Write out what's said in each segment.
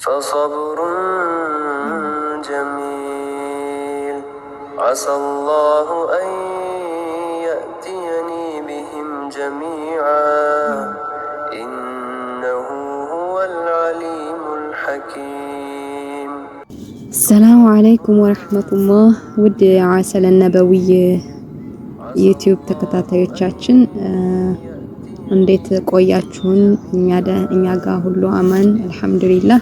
فصبر جميل عسى الله أن يأتيني بهم جميعا إنه هو العليم الحكيم. السلام عليكم ورحمة الله. ود عسل النبوي يوتيوب ተከታታዮቻችን እንዴት ቆያችሁን? እኛ ጋር ሁሉ አማን አልহামዱሊላህ።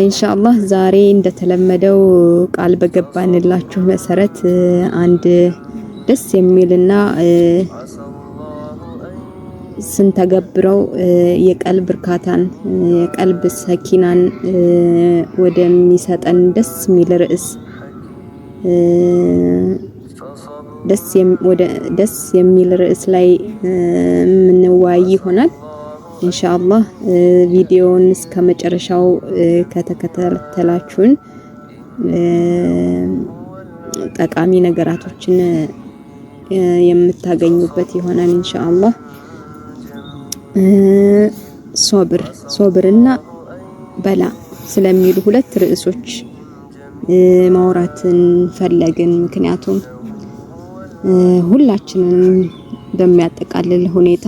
ኢንሻአላህ ዛሬ እንደተለመደው ቃል በገባንላችሁ መሰረት አንድ ደስ የሚልና ስንተገብረው የቀልብ እርካታን የቀልብ ሰኪናን ወደሚሰጠን ደስ የሚል ርዕስ ደስ የሚል ርዕስ ላይ ምንወያይ ይሆናል ኢንሻአላህ። ቪዲዮውን እስከ መጨረሻው ከተከታተላችሁን ጠቃሚ ነገራቶችን የምታገኙበት ይሆናል ኢንሻአላህ። ሶብርና በላ ስለሚሉ ሁለት ርዕሶች ማውራትን ፈለግን። ምክንያቱም ሁላችንም በሚያጠቃልል ሁኔታ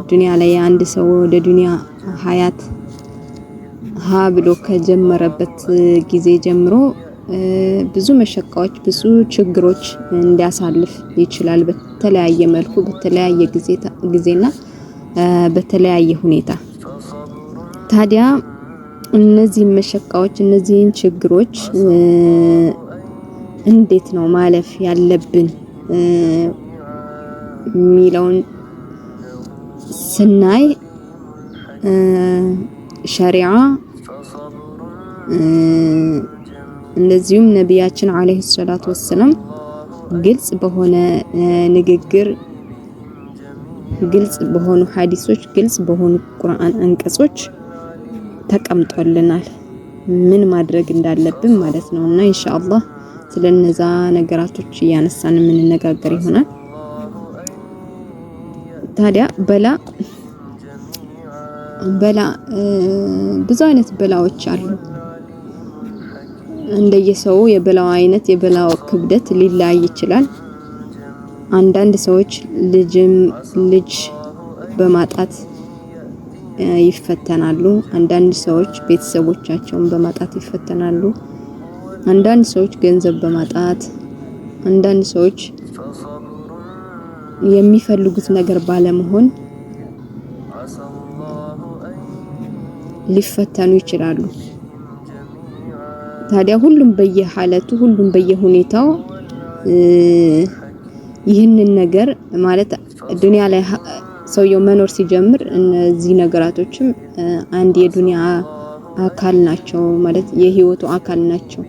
ዱንያ ላይ አንድ ሰው ወደ ዱንያ ሀያት ብሎ ከጀመረበት ጊዜ ጀምሮ ብዙ መሸቃዎች ብዙ ችግሮች እንዲያሳልፍ ይችላል። በተለያየ መልኩ በተለያየ ጊዜና በተለያየ ሁኔታ። ታዲያ እነዚህ መሸቃዎች እነዚህን ችግሮች እንዴት ነው ማለፍ ያለብን ሚለውን ስናይ ሸሪዓ እንደዚሁም ነቢያችን አለይሂ ሰላቱ ወሰለም ግልጽ በሆነ ንግግር ግልጽ በሆኑ ሐዲሶች ግልጽ በሆኑ ቁርአን አንቀጾች ተቀምጦልናል ምን ማድረግ እንዳለብን ማለት ነውና ኢንሻአላህ ስለነዛ ነገራቶች ያነሳን የምንነጋገር ይሆናል። ታዲያ በላ ብዙ አይነት በላዎች አሉ። እንደየሰው የበላው አይነት የበላው ክብደት ሊለያይ ይችላል። አንዳንድ ሰዎች ልጅ በማጣት ይፈተናሉ። አንዳንድ ሰዎች ቤተሰቦቻቸውን በማጣት ይፈተናሉ። አንዳንድ ሰዎች ገንዘብ በማጣት፣ አንዳንድ ሰዎች የሚፈልጉት ነገር ባለመሆን ሊፈተኑ ይችላሉ። ታዲያ ሁሉም በየሐለቱ ሁሉም በየሁኔታው ይህንን ነገር ማለት ዱንያ ላይ ሰውየው መኖር ሲጀምር እነዚህ ነገራቶችም አንድ የዱንያ አካል ናቸው ማለት የህይወቱ አካል ናቸው።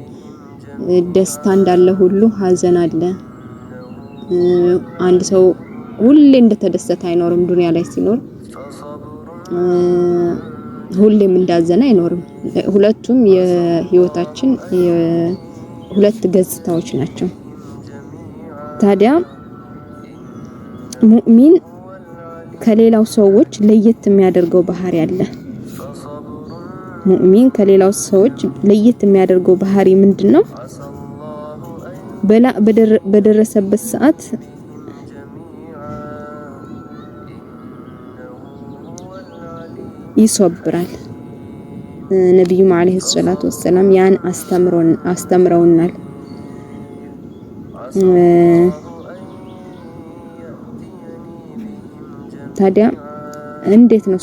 ደስታ እንዳለ ሁሉ ሀዘን አለ። አንድ ሰው ሁሌ እንደተደሰተ አይኖርም ዱንያ ላይ ሲኖር፣ ሁሌም እንዳዘነ አይኖርም። ሁለቱም የህይወታችን ሁለት ገጽታዎች ናቸው። ታዲያ ሙእሚን ከሌላው ሰዎች ለየት የሚያደርገው ባህሪ አለ። ሙእሚን ከሌላው ሰዎች ለየት የሚያደርገው ባህሪ ምንድነው? በላ በደረሰበት ሰዓት ይሶብራል። ነብዩ አለይሂ ሰላቱ ወሰለም ያን አስተምረውናል። ታዲያ እንዴት ነው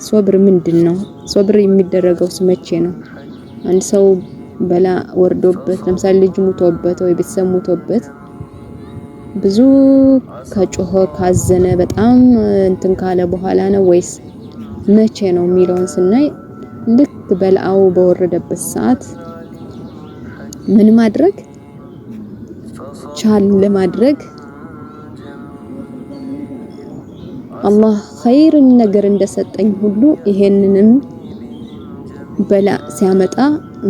ሶብር ምንድነው? ሶብር የሚደረገው መቼ ነው? አንድ ሰው በላ ወርዶበት ለምሳሌ ልጅ ሞቶበት ወይ ቤተሰብ ሞቶበት ብዙ ከጮኸ ካዘነ በጣም እንትን ካለ በኋላ ነው ወይስ መቼ ነው የሚለውን ስናይ ልክ በላው በወረደበት ሰዓት ምን ማድረግ ቻል ለማድረግ አላህ ኸይርን ነገር እንደሰጠኝ ሁሉ ይሄንንም በላ ሲያመጣ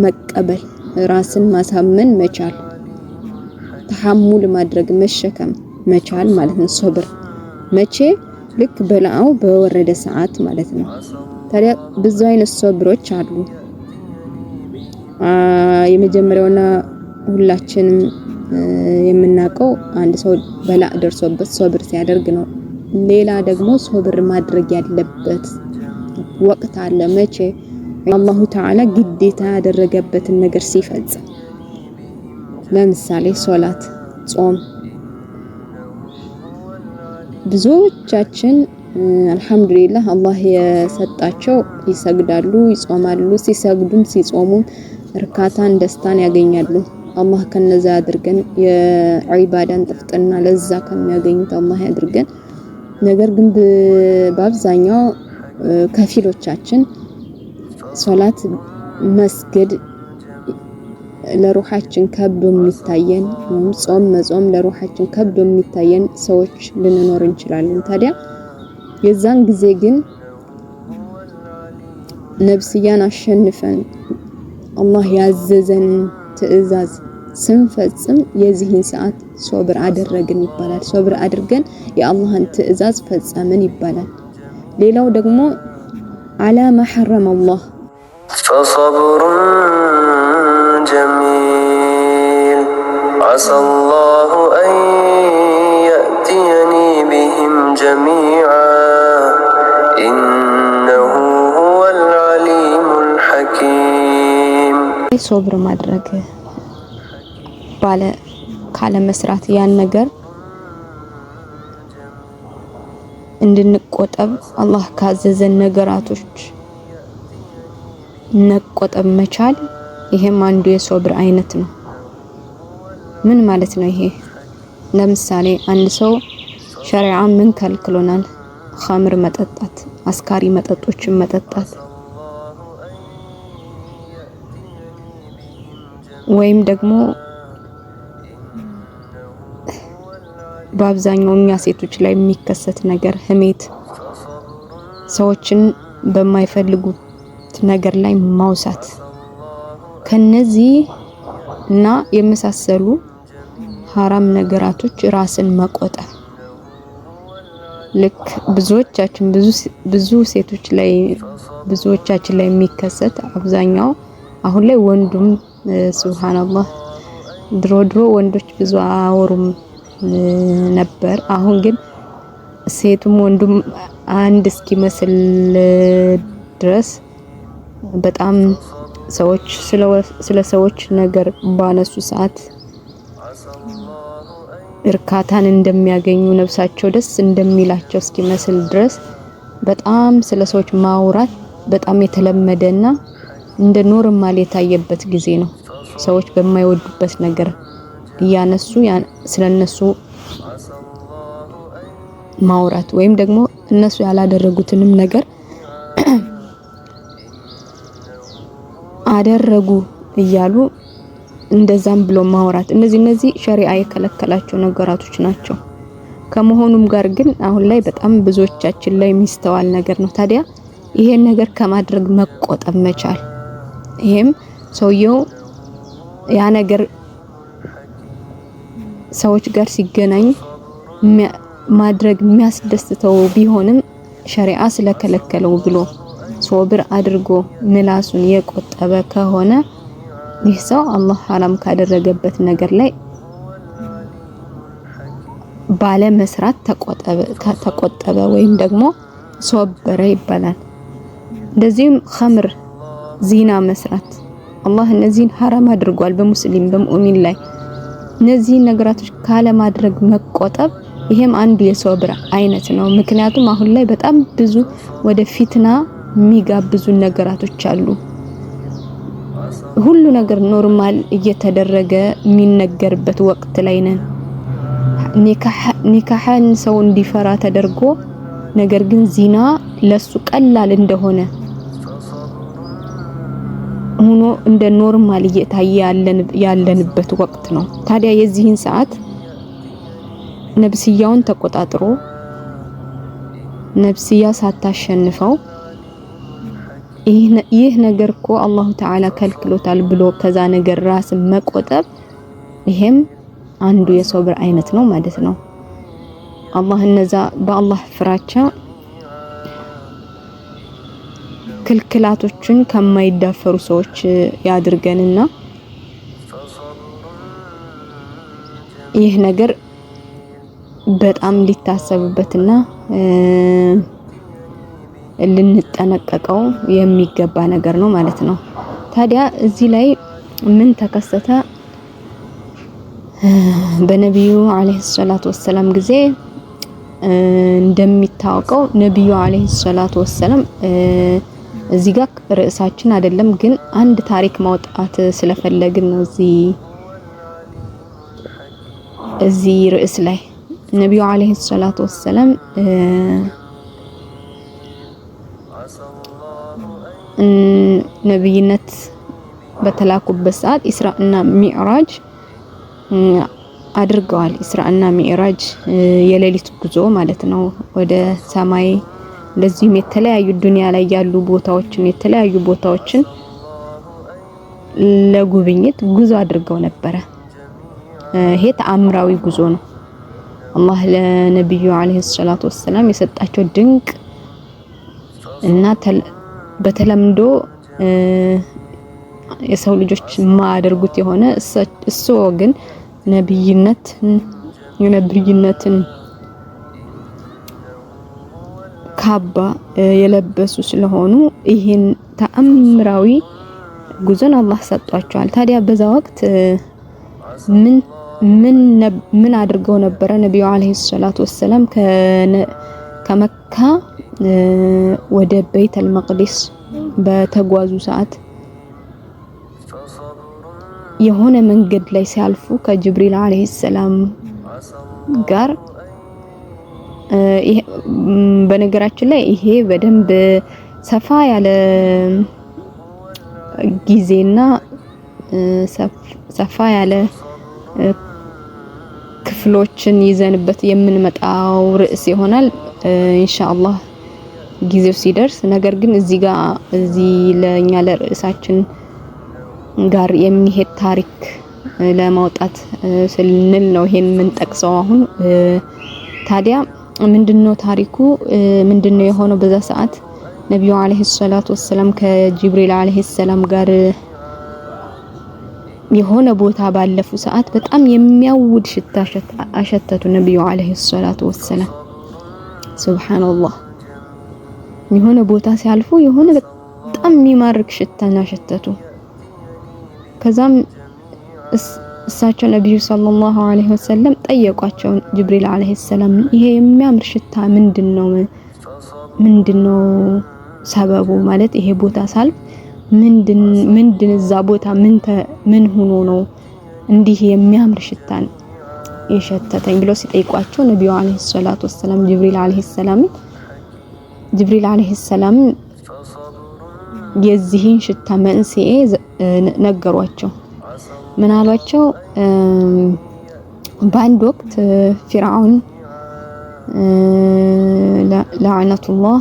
መቀበል፣ ራስን ማሳመን መቻል፣ ተሐሙል ማድረግ መሸከም መቻል ማለት ነው። ሶብር መቼ ልክ በላው በወረደ ሰዓት ማለት ነው። ታዲያ ብዙ አይነት ሶብሮች አሉ። የመጀመሪያውና ሁላችንም የምናውቀው አንድ ሰው በላ ደርሶበት ሶብር ሲያደርግ ነው። ሌላ ደግሞ ሶብር ማድረግ ያለበት ወቅት አለ። መቼ? አላሁ ተዓላ ግዴታ ያደረገበትን ነገር ሲፈጽም፣ ለምሳሌ ሶላት፣ ጾም። ብዙዎቻችን አልহামዱሊላህ አላህ የሰጣቸው ይሰግዳሉ፣ ይጾማሉ። ሲሰግዱም ሲጾሙም እርካታን ደስታን ያገኛሉ። አላህ ከነዛ ያድርገን። የዒባዳን ጥፍጥና ለዛ ከሚያገኙት አላህ ያድርገን። ነገር ግን በአብዛኛው ከፊሎቻችን ሶላት መስገድ ለሩሃችን ከብዶ የሚታየን፣ ጾም መጾም ለሩሃችን ከብዶ የሚታየን ሰዎች ልንኖር እንችላለን። ታዲያ የዛን ጊዜ ግን ነፍስያን አሸንፈን አላህ ያዘዘን ትዕዛዝ ስንፈጽም የዚህን ሰዓት ሶብር አደረግን ይባላል። ሶብር አድርገን የአላህን ትዕዛዝ ፈጸምን ይባላል። ሌላው ደግሞ አላ ማ ሐረመ አላህ فصبر جميل عسى الله أن يأتيني بهم جميعا إنه هو العليم الحكيم ሶብር ማድረግ ባለ ካለ መስራት ያን ነገር እንድንቆጠብ አላህ ካዘዘን ነገራቶች ነቆጠብ መቻል፣ ይሄም አንዱ የሶብር አይነት ነው። ምን ማለት ነው ይሄ? ለምሳሌ አንድ ሰው ሸሪዓ ምን ከልክሎናል? ኸምር መጠጣት፣ አስካሪ መጠጦችን መጠጣት ወይም ደግሞ በአብዛኛው እኛ ሴቶች ላይ የሚከሰት ነገር ህሜት፣ ሰዎችን በማይፈልጉት ነገር ላይ ማውሳት፣ ከነዚህ እና የመሳሰሉ ሐራም ነገራቶች ራስን መቆጠብ። ልክ ብዙ ሴቶች ላይ ብዙዎቻችን ላይ የሚከሰት አብዛኛው አሁን ላይ ወንዱም ሱብሃንአላህ ድሮ ወንዶች ብዙ አወሩም ነበር። አሁን ግን ሴቱም ወንዱም አንድ እስኪመስል ድረስ በጣም ሰዎች ስለ ሰዎች ነገር ባነሱ ሰዓት እርካታን እንደሚያገኙ ነፍሳቸው ደስ እንደሚላቸው እስኪመስል ድረስ በጣም ስለ ሰዎች ማውራት በጣም የተለመደና እንደ ኖርማል የታየበት ጊዜ ነው። ሰዎች በማይወዱበት ነገር እያነሱ ስለነሱ ማውራት ወይም ደግሞ እነሱ ያላደረጉትንም ነገር አደረጉ እያሉ እንደዛም ብሎ ማውራት፣ እነዚህ ሸሪዓ የከለከላቸው ነገራቶች ናቸው። ከመሆኑም ጋር ግን አሁን ላይ በጣም ብዙዎቻችን ላይ የሚስተዋል ነገር ነው። ታዲያ ይሄን ነገር ከማድረግ መቆጠብ መቻል፣ ይሄም ሰውየው ያ ነገር ሰዎች ጋር ሲገናኝ ማድረግ የሚያስደስተው ቢሆንም ሸሪዓ ስለከለከለው ብሎ ሶብር አድርጎ ምላሱን የቆጠበ ከሆነ ይህ ሰው አላህ ሐራም ካደረገበት ነገር ላይ ባለ መስራት ተቆጠበ ወይም ደግሞ ሶበረ ይባላል። እንደዚህም ኸምር፣ ዚና መስራት አላህ እነዚህን ሐራም አድርጓል በሙስሊም በሙእሚን ላይ። እነዚህ ነገራቶች ካለ ማድረግ መቆጠብ ይሄም አንዱ የሶብር አይነት ነው። ምክንያቱም አሁን ላይ በጣም ብዙ ወደ ፊትና የሚጋብዙ ነገራቶች አሉ። ሁሉ ነገር ኖርማል እየተደረገ የሚነገርበት ወቅት ላይ ነን። ኒካህን ሰው እንዲፈራ ተደርጎ ነገር ግን ዚና ለሱ ቀላል እንደሆነ ሆኖ እንደ ኖርማል እየታየ ያለንበት ወቅት ነው። ታዲያ የዚህን ሰዓት ነፍስያውን ተቆጣጥሮ ነፍስያ ሳታሸንፈው ይህ ነገር እኮ አላሁ ተዓላ ከልክሎታል ብሎ ከዛ ነገር ራስ መቆጠብ፣ ይሄም አንዱ የሶብር አይነት ነው ማለት ነው። አላህ እነዛ በአላህ ፍራቻ ክልክላቶችን ከማይዳፈሩ ሰዎች ያድርገንና ይህ ነገር በጣም ሊታሰብበትና ልንጠነቀቀው የሚገባ ነገር ነው ማለት ነው። ታዲያ እዚህ ላይ ምን ተከሰተ? በነብዩ አለይሂ ሰላቱ ወሰለም ጊዜ እንደሚታወቀው ነብዩ አለይሂ ሰላቱ ወሰለም እዚህ ጋር ርዕሳችን አይደለም፣ ግን አንድ ታሪክ ማውጣት ስለፈለግን ነው እዚህ ርዕስ ላይ ነብዩ አለይሂ ሰላቱ ወሰለም ነብይነት በተላኩበት ሰዓት ኢስራእና ሚዕራጅ አድርገዋል። ኢስራእና ሚዕራጅ የሌሊት ጉዞ ማለት ነው ወደ ሰማይ። እንደዚህም የተለያዩ ዱንያ ላይ ያሉ ቦታዎችን የተለያዩ ቦታዎችን ለጉብኝት ጉዞ አድርገው ነበረ። ይሄ ተአምራዊ ጉዞ ነው። አላህ ለነብዩ አለይሂ ሰላቱ ወሰለም የሰጣቸው ድንቅ እና በተለምዶ የሰው ልጆች ማያደርጉት የሆነ እሱ ግን ነብይነትን ካባ የለበሱ ስለሆኑ ይሄን ተአምራዊ ጉዞን አላህ ሰጧቸዋል። ታዲያ በዛ ወቅት ምን አድርገው ነበረ? ነብዩ አለይሂ ሰላቱ ወሰለም ከመካ ወደ ቤተል መቅዲስ በተጓዙ ሰዓት የሆነ መንገድ ላይ ሲያልፉ ከጅብሪል አለይሂ ሰላም ጋር በነገራችን ላይ ይሄ በደንብ ሰፋ ያለ ጊዜና ሰፋ ያለ ክፍሎችን ይዘንበት የምንመጣው ርዕስ ይሆናል ኢንሻአላህ ጊዜው ሲደርስ። ነገር ግን እዚህ ለኛ ለርዕሳችን ጋር የሚሄድ ታሪክ ለማውጣት ስንል ነው ይሄን የምንጠቅሰው አሁን። ታዲያ ምንድነው ታሪኩ? ምንድነው የሆነው? በዛ ሰዓት ነብዩ አለይሂ ሰላቱ ወሰለም ከጅብሪል አለይሂ ሰላም ጋር የሆነ ቦታ ባለፉ ሰዓት በጣም የሚያውድ ሽታ አሸተቱ ነብዩ አለይሂ ሰላቱ ወሰለም። ሱብሃንአላህ የሆነ ቦታ ሲያልፉ የሆነ በጣም የሚማርክ ሽታን አሸተቱ። ከዛም እሳቸው ነብዩ ሰለላሁ ዐለይሂ ወሰለም ጠየቋቸው ጅብሪል አለይሂ ሰላም ይሄ የሚያምር ሽታ ምንድነው ሰበቡ? ማለት ይሄ ቦታ ሳልፍ ምንድን እዛ ቦታ ምን ሆኖ ነው እንዲህ የሚያምር ሽታን የሸተተኝ ብለው ሲጠይቋቸው ነብዩ አለይሂ ሰላቱ ወሰለም ጅብሪል አለይሂ ሰላም የዚህን ሽታ መንስኤ ነገሯቸው። ምን አሏቸው? በአንድ ወቅት ፊርዓውን ለዓነቱላህ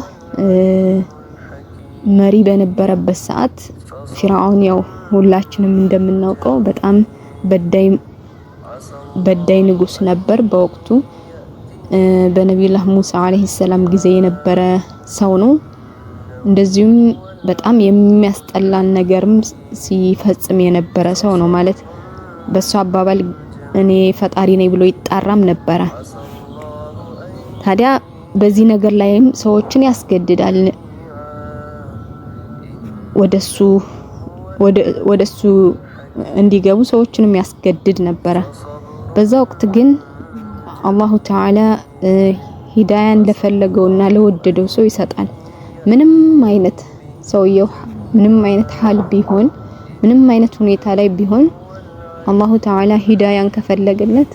መሪ በነበረበት ሰዓት ፊርዓውን ያው ሁላችንም እንደምናውቀው በጣም በዳይ ንጉስ ነበር በወቅቱ። በነብዩላህ ሙሳ አለይሂ ሰላም ጊዜ የነበረ ሰው ነው። እንደዚሁም በጣም የሚያስጠላን ነገርም ሲፈጽም የነበረ ሰው ነው። ማለት በሱ አባባል እኔ ፈጣሪ ነኝ ብሎ ይጣራም ነበረ። ታዲያ በዚህ ነገር ላይም ሰዎችን ያስገድዳል ወደሱ እንዲገቡ ሰዎችንም ያስገድድ ነበረ። በዛ ወቅት ግን አላሁ ተዓላ ሂዳያን ለፈለገውና ለወደደው ሰው ይሰጣል። ምንም አይነት ሰውየው ምንም አይነት ሐል ቢሆን ምንም አይነት ሁኔታ ላይ ቢሆን አላሁ ተዓላ ሂዳያን ከፈለገለት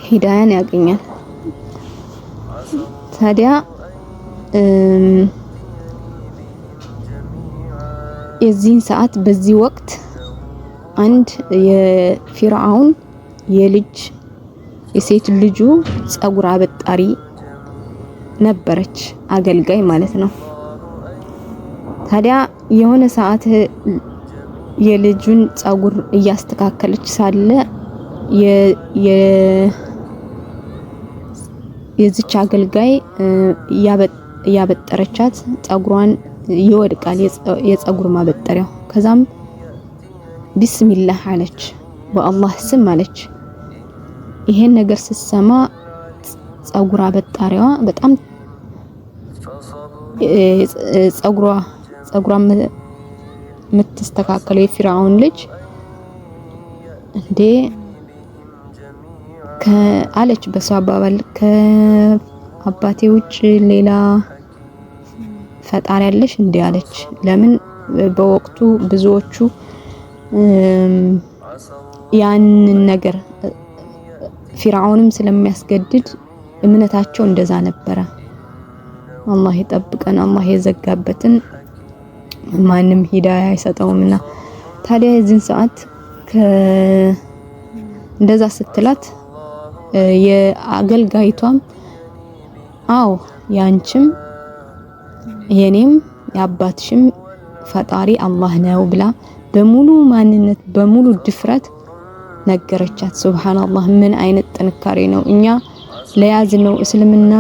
ሂዳያን ያገኛል። ታዲያ የዚህን ሰዓት በዚህ ወቅት አንድ የፊርዓውን የሴት ልጁ ጸጉር አበጣሪ ነበረች፣ አገልጋይ ማለት ነው። ታዲያ የሆነ ሰዓት የልጁን ጸጉር እያስተካከለች ሳለ የዚች አገልጋይ ያበጠረቻት ጸጉሯን ይወድቃል የጸጉር ማበጠሪያው። ከዛም ቢስሚላህ አለች፣ በአላህ ስም አለች። ይሄን ነገር ስትሰማ ጸጉር አበጣሪዋ በጣም ጸጉሯ የምትስተካከለው የፊርዓውን ልጅ እንዴ አለች በሷ አባባል ከአባቴ ውጭ ሌላ ፈጣሪ ያለሽ እንዴ አለች። ለምን በወቅቱ ብዙዎቹ ያንን ነገር ፊርዓውንም ስለሚያስገድድ እምነታቸው እንደዛ ነበረ። አላህ ይጠብቀን። አላህ የዘጋበትን ማንም ሂዳያ አይሰጠውምና ታዲያ የዚህን ሰዓት እንደዛ ስትላት የአገልጋይቷም አዎ ያንቺም የኔም የአባትሽም ፈጣሪ አላህ ነው ብላ በሙሉ ማንነት በሙሉ ድፍረት ነገረቻት። ሱብሃንአላህ ምን አይነት ጥንካሬ ነው! እኛ ለያዝነው እስልምና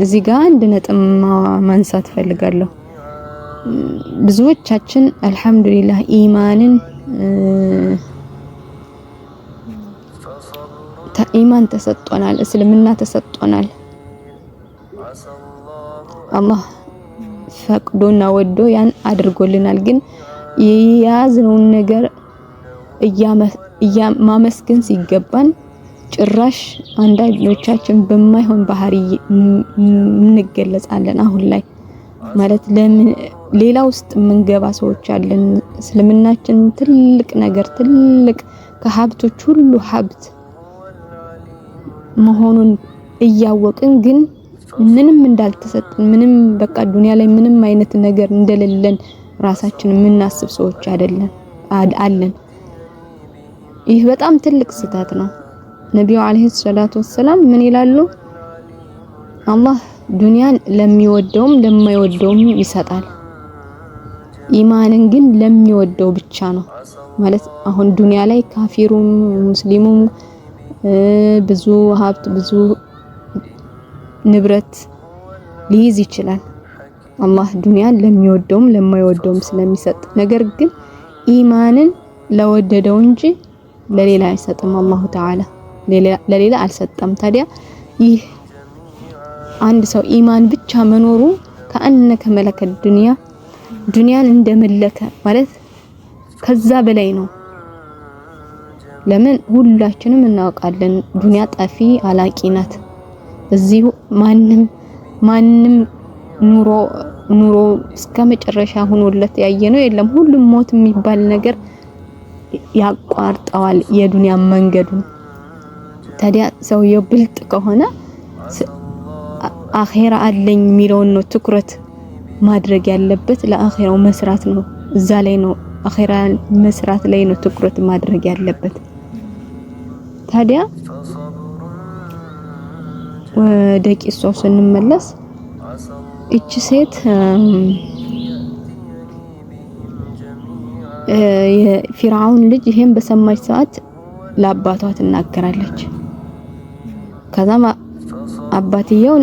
እዚህ ጋር አንድ ነጥብ ማንሳት ፈልጋለሁ። ብዙዎቻችን አልহামዱሊላህ ኢማንን ኢማን ተሰጥቶናል፣ እስልምና ተሰጥቶናል። አላህ ፈቅዶና ወዶ ያን አድርጎልናል። ግን የያዝነውን ነገር ማመስገን ሲገባን ጭራሽ አንዳንዶቻችን በማይሆን ባህሪ እንገለጻለን። አሁን ላይ ማለት ለምን ሌላ ውስጥ የምንገባ ሰዎች አለን። እስልምናችን ትልቅ ነገር ትልቅ ከሀብቶች ሁሉ ሀብት መሆኑን እያወቅን ግን ምንም እንዳልተሰጠን ምንም በቃ ዱንያ ላይ ምንም አይነት ነገር እንደሌለን ራሳችን የምናስብ ሰዎች አለን። ይህ በጣም ትልቅ ስህተት ነው። ነብዩ አለይሂ ሰላቱ ወሰለም ምን ይላሉ? አላህ ዱንያን ለሚወደውም ለማይወደውም ይሰጣል። ኢማንን ግን ለሚወደው ብቻ ነው ማለት አሁን ዱንያ ላይ ካፊሩም ሙስሊሙም ብዙ ሀብት ብዙ ንብረት ሊይዝ ይችላል። አላህ ዱንያን ለሚወደውም ለማይወደውም ስለሚሰጥ፣ ነገር ግን ኢማንን ለወደደው እንጂ ለሌላ አይሰጥም። አላሁ ተዓላ ለሌላ አልሰጠም። ታዲያ ይህ አንድ ሰው ኢማን ብቻ መኖሩ ከአነከ መለከ ዱንያን እንደመለከ ማለት ከዛ በላይ ነው። ለምን ሁላችንም እናውቃለን ዱንያ ጠፊ አላቂ ናት። እዚሁ ማንም ኑሮ እስከመጨረሻ ሆኖለት ያየነው የለም። ሁሉም ሞት የሚባል ነገር ያቋርጠዋል የዱንያ መንገዱን። ታዲያ ሰውየው ብልጥ ከሆነ አኺራ አለኝ የሚለውን ነው ትኩረት ማድረግ ያለበት። ለአኺራው መስራት ነው፣ እዛ ላይ ነው አኺራ መስራት ላይ ነው ትኩረት ማድረግ ያለበት። ታዲያ ወደ ቂሷው ስንመለስ እቺ ሴት የፊርዓውን ልጅ ይሄን በሰማች ሰዓት ለአባቷ ትናገራለች። ከዛም አባትየው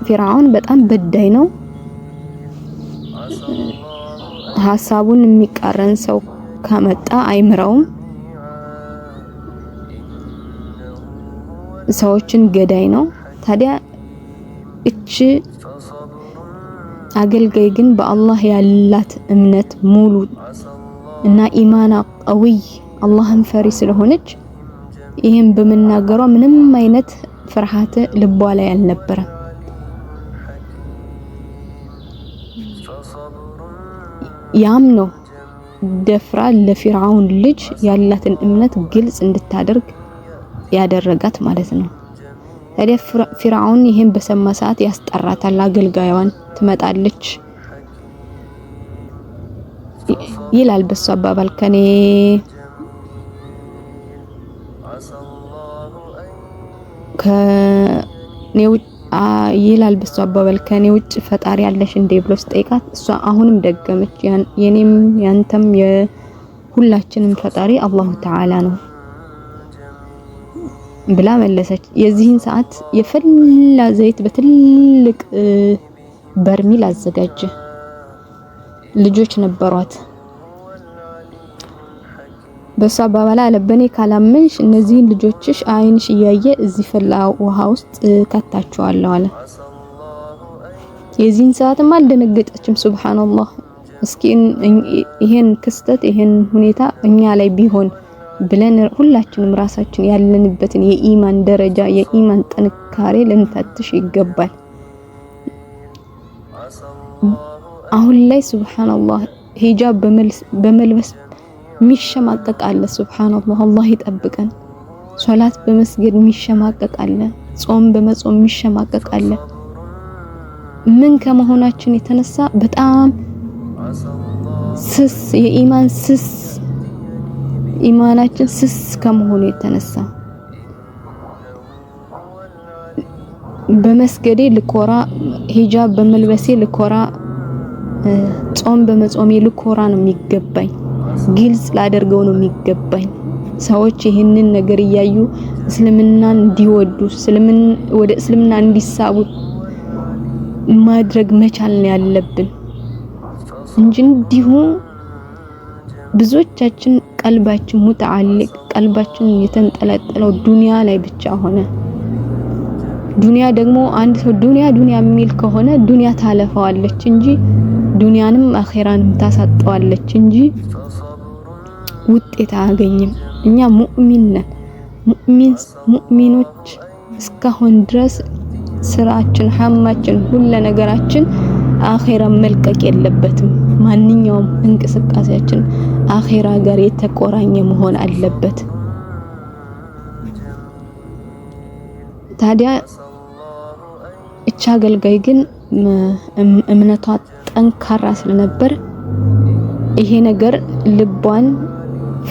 ፊርዓውን በጣም በዳይ ነው፣ ሐሳቡን የሚቃረን ሰው ከመጣ አይምረውም፣ ሰዎችን ገዳይ ነው። ታዲያ እቺ አገልጋይ ግን በአላህ ያላት እምነት ሙሉ እና ኢማና ቀውይ አላህን ፈሪ ስለሆነች ይሄን በመናገሯ ምንም አይነት ፍርሃት ልቧ ላይ አልነበረም። ያም ነው ደፍራ ለፊርዓውን ልጅ ያላትን እምነት ግልጽ እንድታደርግ ያደረጋት ማለት ነው። ታዲያ ፊርዓውን ይሄን በሰማ ሰዓት ያስጠራታል። አገልጋዩን ትመጣለች ይላል በሷ አባባል ከኔ ይላል በሷ አባባል ከኔ ውጭ ፈጣሪ ያለሽ እንዴ ብሎ ስጠይቃት እሷ አሁንም ደገመች የኔም ያንተም የሁላችንም ፈጣሪ አላሁ ተዓላ ነው ብላ መለሰች። የዚህን ሰዓት የፈላ ዘይት በትልቅ በርሚል አዘጋጀ። ልጆች ነበሯት። በሷ አባባል አለ በኔ ካላመንሽ እነዚህን ልጆችሽ አይንሽ እያየ እዚህ ፈላ ውሃ ውስጥ ከታቸዋለሁ አለ። የዚህን ሰዓትም አልደነገጠችም። ሱብሃንአላህ። እስኪ ይሄን ክስተት ይሄን ሁኔታ እኛ ላይ ቢሆን ብለን ሁላችንም ራሳችን ያለንበትን የኢማን ደረጃ የኢማን ጥንካሬ ልንፈትሽ ይገባል። አሁን ላይ ሱብሃንአላህ ሂጃብ በመልበስ ሚሸማቀቅ አለ። ሱብሃንአላህ አላህ ይጠብቀን። ሶላት በመስገድ ሚሸማቀቅ አለ። ጾም በመጾም ሚሸማቀቅ አለ። ምን ከመሆናችን የተነሳ በጣም ስስ የኢማን ስስ ኢማናችን ስስ ከመሆኑ የተነሳ በመስገዴ ልኮራ፣ ሂጃብ በመልበሴ ልኮራ፣ ጾም በመጾሜ ልኮራ ነው የሚገባኝ። ግልጽ ላደርገው ነው የሚገባኝ። ሰዎች ይህንን ነገር እያዩ እስልምናን እንዲወዱ ወደ እስልምና እንዲሳቡ ማድረግ መቻል ነው ያለብን እንጂ እንዲሁ ብዙዎቻችን ቀልባችን ሙተዓልቅ ቀልባችን የተንጠለጠለው ዱንያ ላይ ብቻ ሆነ። ዱንያ ደግሞ አንድ ሰው ዱንያ የሚል ከሆነ ዱንያ ታለፈዋለች እንጂ ዱንያንም አኺራንም ታሳጣዋለች እንጂ ውጤት አያገኝም። እኛ ሙእሚን ነን። ሙእሚኖች እስካሁን ድረስ ስራችን፣ ሐማችን፣ ሁሉ ነገራችን አኺራ መልቀቅ የለበትም። ማንኛውም እንቅስቃሴያችን አኺራ ጋር የተቆራኘ መሆን አለበት። ታዲያ እቻ አገልጋይ ግን እምነቷ ጠንካራ ስለነበር ይሄ ነገር ልቧን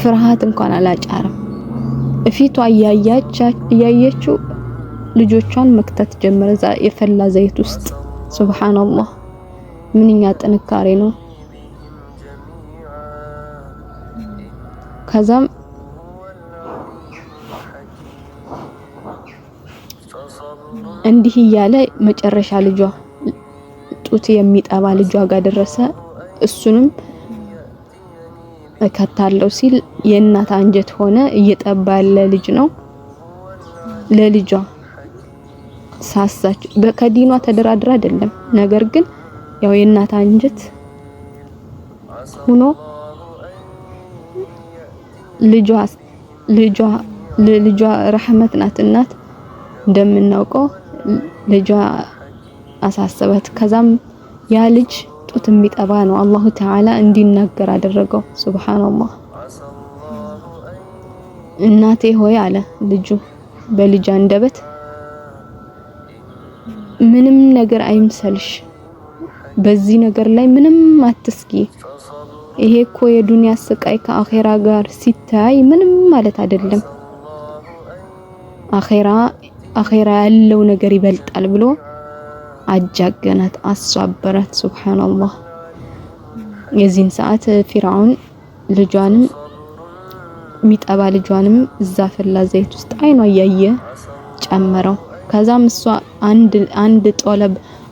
ፍርሃት እንኳን አላጫረም። እፊቷ እያየችው ልጆቿን መክተት ጀመረ የፈላ ዘይት ውስጥ። ሱብሃንአላህ ምንኛ ጥንካሬ ነው። ከዛም እንዲህ እያለ መጨረሻ ልጇ ጡት የሚጠባ ልጇ ጋር ደረሰ። እሱንም እከታለው ሲል የእናት አንጀት ሆነ። እየጠባ ያለ ልጅ ነው። ለልጇ ሳሳች። በከዲኗ ተደራድራ አይደለም፣ ነገር ግን ያው የእናት አንጀት ሆኖ ልጇ ረህመት ናት። እናት እንደምናውቀው ልጇ አሳሰበት። ከዛም ያ ልጅ ጡት የሚጠባ ነው። አላሁ ተዓላ እንዲናገር አደረገው። ሱብሃንአላህ። እናቴ ሆይ አለ ልጁ በልጅ አንደበት፣ ምንም ነገር አይምሰልሽ፣ በዚህ ነገር ላይ ምንም አትስጊ። ይሄ እኮ የዱንያ ስቃይ ከአኺራ ጋር ሲታይ ምንም ማለት አይደለም። አኺራ ያለው ነገር ይበልጣል ብሎ አጃገናት፣ አሷበራት። ሱብሃንአላህ። የዚህን ሰዓት ፊርዓውን ልጇንም ሚጠባ ልጇንም እዛ ፈላ ዘይት ውስጥ አይኗ እያየ ጨመረው። ከዛም እሷ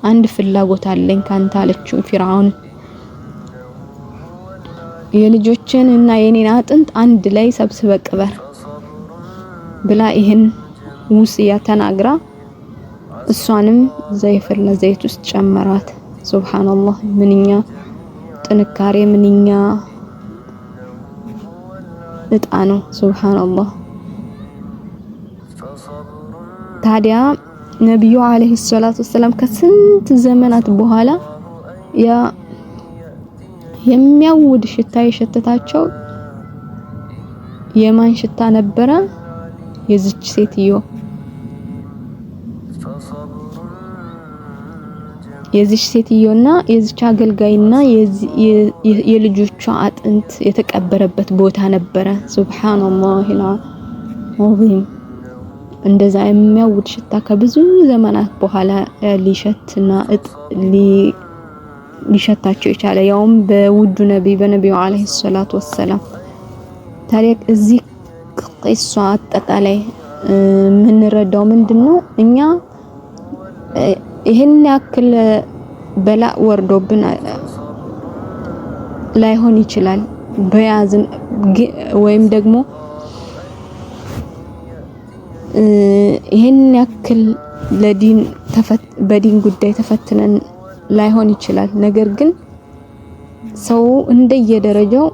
አንድ ፍላጎት አለኝ ካንተ አለችው ፊርዓውን። የልጆችን እና የኔን አጥንት አንድ ላይ ሰብስበ ቅበር ብላ ይሄን ውስያ ተናግራ እሷንም ዘይፈላ ዘይት ውስጥ ጨመራት። ሱብሃንአላህ ምንኛ ጥንካሬ ምንኛ እጣ ነው። ሱብሃንአላህ። ታዲያ ነብዩ አለይሂ ሰላቱ ወሰለም ከስንት ዘመናት በኋላ ያ የሚያውድ ሽታ የሸተታቸው የማን ሽታ ነበረ? የዚች ሴትዮ የዚች ሴትዮና የዚች አገልጋይና የልጆቿ አጥንት የተቀበረበት ቦታ ነበረ። ሱብሃንአላህ አልዓዚም። እንደዛ የሚያውድ ሽታ ከብዙ ዘመናት በኋላ ሊሸታቸው የቻለ ያውም በውዱ ነብይ በነብዩ አለይሂ ሰላቱ ወሰለም። ታሪክ እዚህ ቂሷ አጠቃላይ የምንረዳው ምንድነው? እኛ ይሄን ያክል በላ ወርዶብን ላይሆን ይችላል በያዝን ወይም ደግሞ ይሄን ያክል ለዲን በዲን ጉዳይ ተፈትነን ላይሆን ይችላል። ነገር ግን ሰው እንደየደረጃው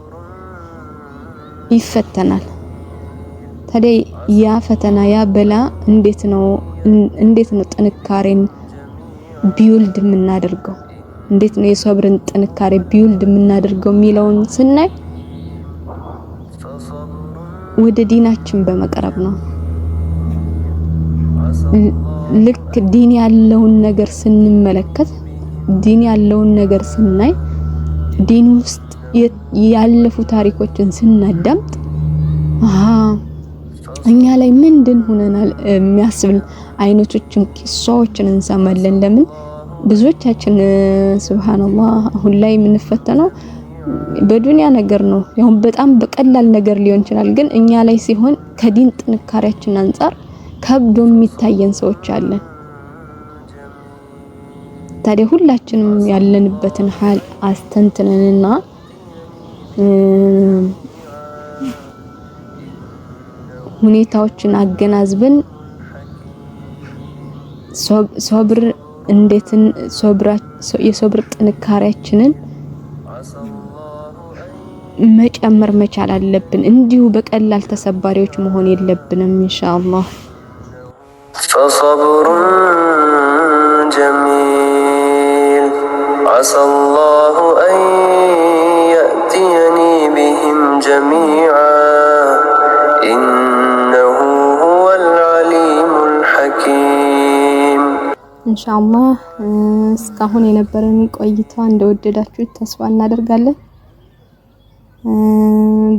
ይፈተናል። ታዲያ ያ ፈተና ያ በላ እንዴት ነው ጥንካሬን ቢውልድ የምናደርገው? እንዴት ነው የሶብርን ጥንካሬ ቢውልድ የምናደርገው የሚለውን ስናይ ወደ ዲናችን በመቅረብ ነው። ልክ ዲን ያለውን ነገር ስንመለከት ዲን ያለውን ነገር ስናይ ዲን ውስጥ ያለፉ ታሪኮችን ስናዳምጥ እኛ ላይ ምንድን ሆነናል የሚያስብል አይነቶችን ቂሶችን እንሰማለን። ለምን ብዙዎቻችን ሱብሃንአላህ አሁን ላይ የምንፈተነው በዱንያ ነገር ነው። ያው በጣም በቀላል ነገር ሊሆን ይችላል፣ ግን እኛ ላይ ሲሆን ከዲን ጥንካሬያችን አንፃር ከብዶ የሚታየን ሰዎች አለን። ታዲያ ሁላችንም ያለንበትን ሐል አስተንትነንና ሁኔታዎችን አገናዝበን ሶብር እንዴትን የሶብር ጥንካሬያችንን መጨመር መቻል አለብን። እንዲሁ በቀላል ተሰባሪዎች መሆን የለብንም። ኢንሻአላህ فصبر جميل عسى الله أن يأتيني بهم جميعا إنه هو العليم الحكيم ኢንሻአላህ እስካሁን የነበረን ቆይታ እንደወደዳችሁት ተስፋ እናደርጋለን።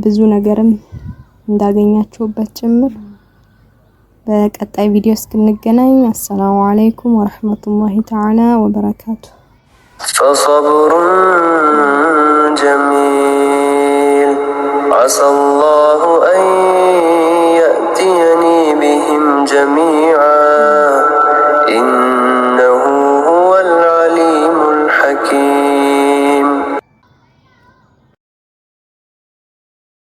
ብዙ ነገርም እንዳገኛችሁበት ጭምር። በቀጣይ ቪዲዮ እስክንገናኝ አሰላሙ አለይኩም ወራህመቱላሂ ተዓላ ወበረካቱ። فصبر جميل عسى الله أن يأتيني بهم جميعا